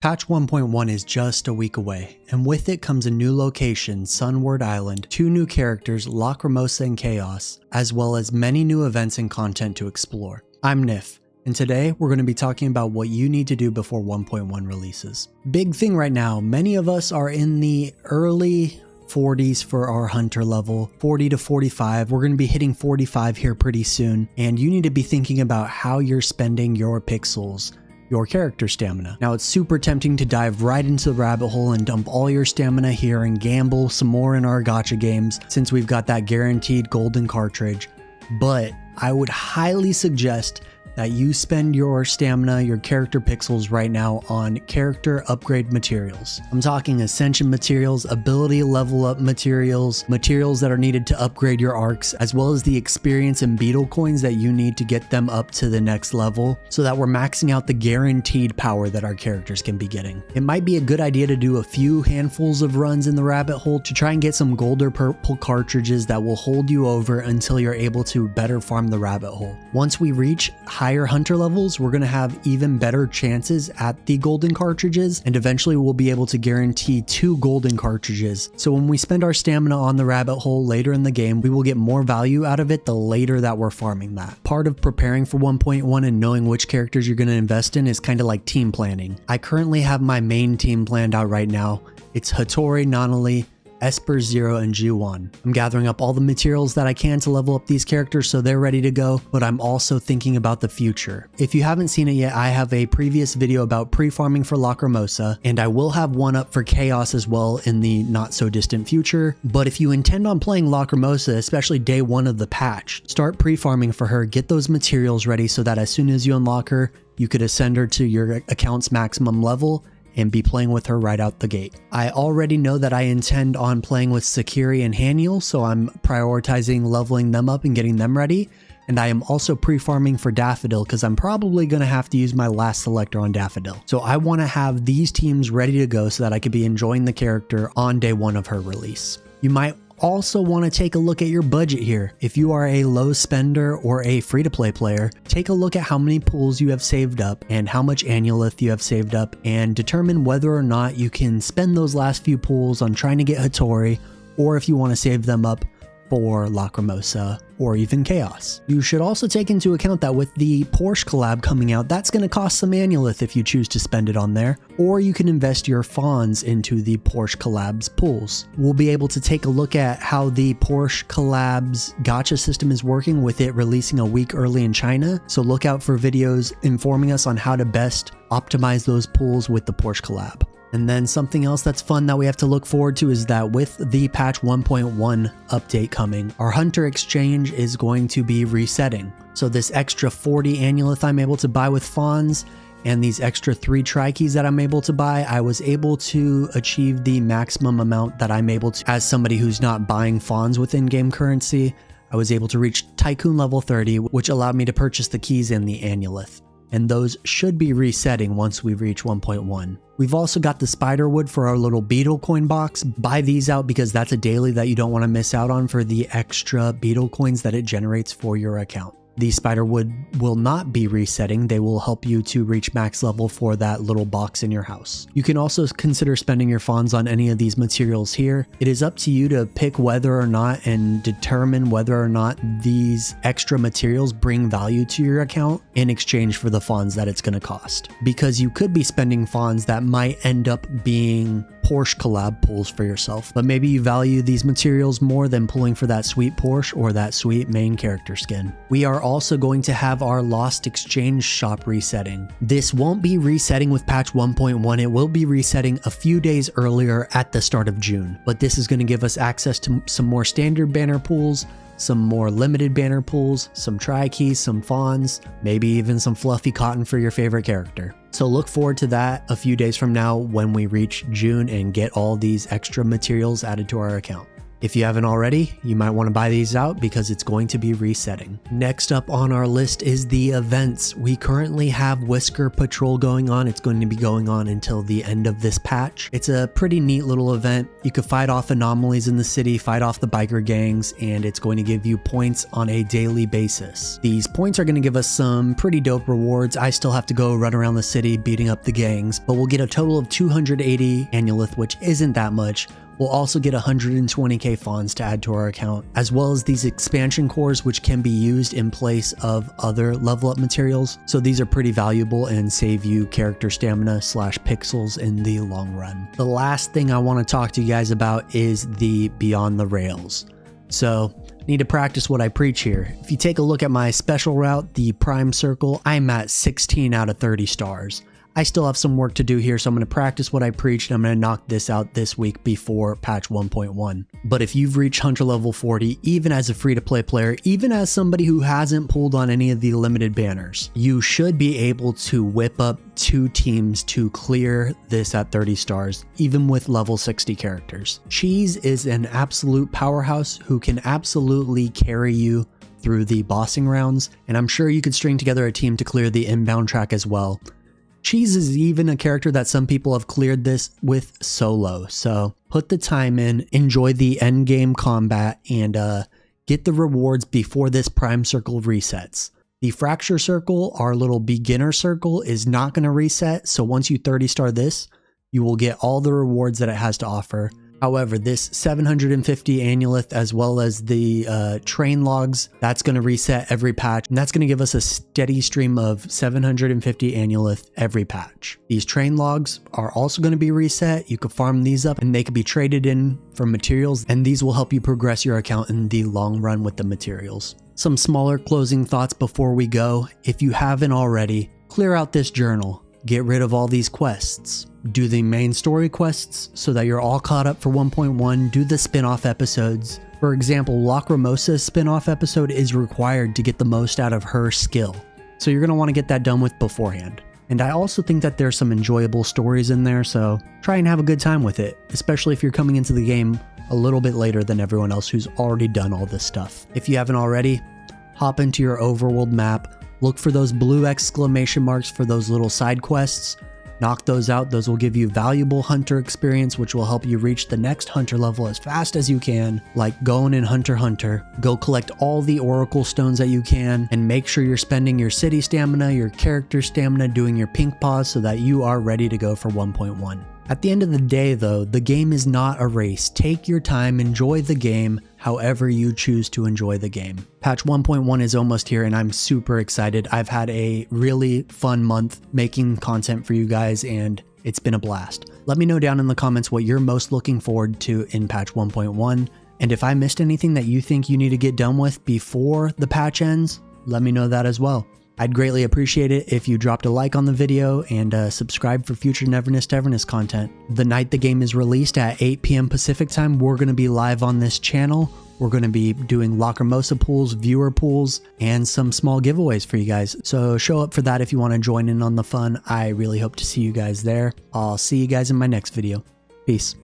Patch 1.1 is just a week away, and with it comes a new location, Sunward Island, 2 new characters, Lacrimosa and Chaos, as well as many new events and content to explore. I'm Nif, and today we're going to be talking about what you need to do before 1.1 releases. Big thing right now, many of us are in the early 40s for our hunter level, 40 to 45. We're going to be hitting 45 here pretty soon, and you need to be thinking about how you're spending your pixels, your character stamina. Now it's super tempting to dive right into the rabbit hole and dump all your stamina here and gamble some more in our gacha games since we've got that guaranteed golden cartridge, but I would highly suggest that you spend your stamina, your character pixels right now on character upgrade materials. I'm talking ascension materials, ability level up materials, materials that are needed to upgrade your arcs, as well as the experience and beetle coins that you need to get them up to the next level so that we're maxing out the guaranteed power that our characters can be getting. It might be a good idea to do a few handfuls of runs in the rabbit hole to try and get some gold or purple cartridges that will hold you over until you're able to better farm the rabbit hole. Once we reach higher hunter levels, we're going to have even better chances at the golden cartridges, and eventually we'll be able to guarantee 2 golden cartridges. So when we spend our stamina on the rabbit hole later in the game, we will get more value out of it the later that we're farming that. Part of preparing for 1.1 and knowing which characters you're going to invest in is kind of like team planning. I currently have my main team planned out right now. It's Hattori, Nonali, Esper, Zero, and G1. I'm gathering up all the materials that I can to level up these characters so they're ready to go, but I'm also thinking about the future. If you haven't seen it yet, I have a previous video about pre-farming for Lacrimosa, and I will have one up for Chaos as well in the not so distant future. But if you intend on playing Lacrimosa, especially day 1 of the patch, start pre-farming for her, get those materials ready so that as soon as you unlock her, you could ascend her to your account's maximum level and be playing with her right out the gate. I already know that I intend on playing with Sakiri and Haniel, so I'm prioritizing leveling them up and getting them ready. And I am also pre-farming for Daffodil because I'm probably going to have to use my last selector on Daffodil. So I want to have these teams ready to go so that I could be enjoying the character on day 1 of her release. You might also want to take a look at your budget here. If you are a low spender or a free-to-play player, take a look at how many pools you have saved up and how much Annulith you have saved up, and determine whether or not you can spend those last few pools on trying to get Hattori, or if you want to save them up for Lacrimosa or even Chaos. You should also take into account that with the Porsche collab coming out, that's going to cost some Annulith if you choose to spend it on there, or you can invest your fawns into the Porsche collabs pools. We'll be able to take a look at how the Porsche collabs gacha system is working with it releasing a week early in China, so look out for videos informing us on how to best optimize those pools with the Porsche collab. And then something else that's fun that we have to look forward to is that with the patch 1.1 update coming, our hunter exchange is going to be resetting. So this extra 40 Annulith I'm able to buy with fawns and these extra 3 tri-keys that I'm able to buy, I was able to achieve the maximum amount that I'm able to as somebody who's not buying fawns with in-game currency. I was able to reach Tycoon level 30, which allowed me to purchase the keys and the Annulith. And those should be resetting once we reach 1.1. We've also got the Spiderwood for our little beetle coin box. Buy these out because that's a daily that you don't want to miss out on for the extra beetle coins that it generates for your account. The Spiderwood will not be resetting. They will help you to reach max level for that little box in your house. You can also consider spending your fawns on any of these materials here. It is up to you to pick whether or not and determine whether or not these extra materials bring value to your account in exchange for the fawns that it's going to cost. Because you could be spending fawns that might end up being Porsche collab pulls for yourself, but maybe you value these materials more than pulling for that sweet Porsche or that sweet main character skin. We are also going to have our Lost Exchange shop resetting. This won't be resetting with patch 1.1, it will be resetting a few days earlier at the start of June, but this is going to give us access to some more standard banner pools, some more limited banner pools, some tri-keys, some fawns, maybe even some fluffy cotton for your favorite character. So look forward to that a few days from now when we reach June and get all these extra materials added to our account. If you haven't already, you might want to buy these out because it's going to be resetting. Next up on our list is the events. We currently have Whisker Patrol going on. It's going to be going on until the end of this patch. It's a pretty neat little event. You could fight off anomalies in the city, fight off the biker gangs, and it's going to give you points on a daily basis. These points are going to give us some pretty dope rewards. I still have to go run around the city beating up the gangs, but we'll get a total of 280 annulith, which isn't that much. We'll also get 120k fawns to add to our account, as well as these expansion cores, which can be used in place of other level up materials. So these are pretty valuable and save you character stamina / pixels in the long run. The last thing I want to talk to you guys about is the Beyond the Rails. So need to practice what I preach here. If you take a look at my special route, the Prime Circle, I'm at 16 out of 30 stars. I still have some work to do here, so I'm going to practice what I preach, and I'm going to knock this out this week before patch 1.1. But if you've reached Hunter level 40, even as a free-to-play player, even as somebody who hasn't pulled on any of the limited banners, you should be able to whip up 2 teams to clear this at 30 stars, even with level 60 characters. Cheese is an absolute powerhouse who can absolutely carry you through the bossing rounds, and I'm sure you could string together a team to clear the inbound track as well. Cheese is even a character that some people have cleared this with solo, so put the time in, enjoy the end game combat, and get the rewards before this Prime Circle resets. The Fracture Circle, our little beginner circle, is not going to reset, so once you 30 star this, you will get all the rewards that it has to offer. However, this 750 annulith, as well as the train logs, that's going to reset every patch, and that's going to give us a steady stream of 750 annulith every patch. These train logs are also going to be reset. You can farm these up and they can be traded in for materials, and these will help you progress your account in the long run with the materials. Some smaller closing thoughts before we go. If you haven't already, clear out this journal. Get rid of all these quests. Do the main story quests so that you're all caught up for 1.1. Do the spin-off episodes. For example, Lacrimosa's spin-off episode is required to get the most out of her skill. So you're going to want to get that done with beforehand. And I also think that there's some enjoyable stories in there, so try and have a good time with it, especially if you're coming into the game a little bit later than everyone else who's already done all this stuff. If you haven't already, hop into your overworld map. Look for those blue exclamation marks for those little side quests. Knock those out. Those will give you valuable hunter experience, which will help you reach the next hunter level as fast as you can, like going in Hunter x Hunter. Go collect all the oracle stones that you can, and make sure you're spending your city stamina, your character stamina, doing your pink paws so that you are ready to go for 1.1. At the end of the day though, the game is not a race. Take your time, enjoy the game however you choose to enjoy the game. Patch 1.1 is almost here and I'm super excited. I've had a really fun month making content for you guys and it's been a blast. Let me know down in the comments what you're most looking forward to in patch 1.1, and if I missed anything that you think you need to get done with before the patch ends, let me know that as well. I'd greatly appreciate it if you dropped a like on the video and subscribe for future Neverness to Everness content. The night the game is released at 8 p.m. Pacific time, we're going to be live on this channel. We're going to be doing Lacrimosa pools, viewer pools, and some small giveaways for you guys. So show up for that if you want to join in on the fun. I really hope to see you guys there. I'll see you guys in my next video. Peace.